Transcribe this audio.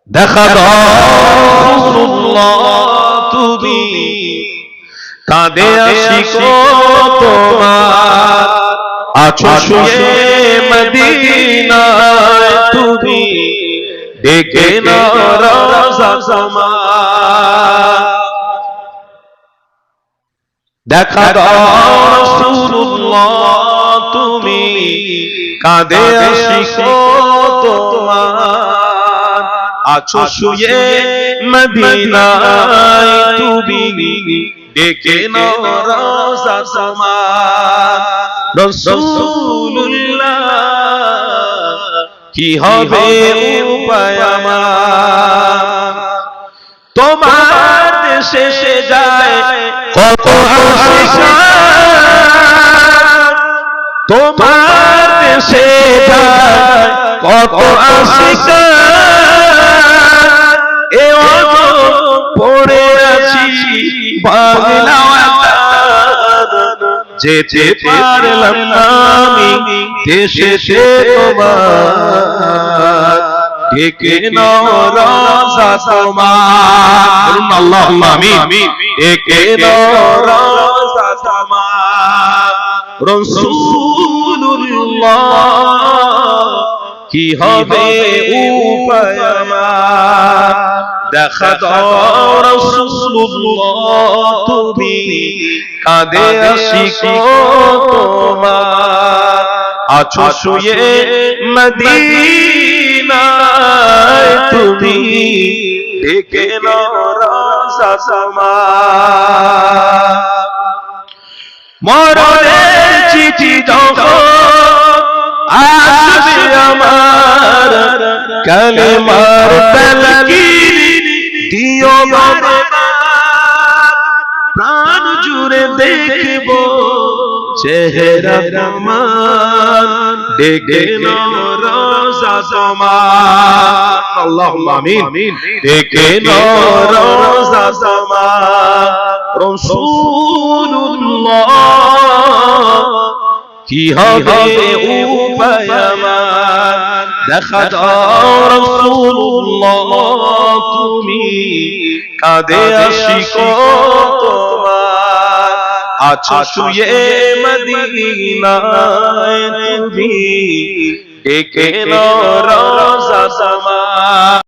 দেখা রাসূলুল্লাহ তুমি কাঁদে আশিক তোমার আছো শুয়ে মদিনায় তুমি ডেকে নাও রওজা তোমার দেখা রাসূলুল্লাহ তুমি কাঁদে আশিক তোমার আছো শুয়ে মদিনায় তুমি ডেকে নাও রওজা তোমার রাসূলুল্লাহ কি হবে উপায় আমার তোমার দেশে যায় কত আশিক তোমার দেশে যায় কত আশিক এ পড়ে আছি বাংলা যেতে পারলাম না আমি দেশে তোমার ডেকে নাও রওজা তোমার আল্লাহুম্মা আমিন ডেকে নাও রওজা তোমার রাসূলুল্লাহ কি হবে উপায় আমার দেখা দাও রাসূলুল্লাহ তুমি কাঁদে আশিক তোমার আছো শুয়ে মদিনায় তুমি ডেকে নাও রওজা তোমার মরণের চিঠি যখন আসবে আমার কালেমার তালকিন দিও প্রাণ জুড়ে দেখব চেহারা তোমার ডেকে নাও রওজা তোমার আল্লাহুম্মা আমিন ডেকে নাও রওজা তোমার রাসূলুল্লাহ কি হবে উপায় আমার দেখা দাও রাসূলুল্লাহ তুমি কাঁদে আশিক তোমার আছো শুয়ে মদিনায় তুমি ডেকে নাও রওজা তোমার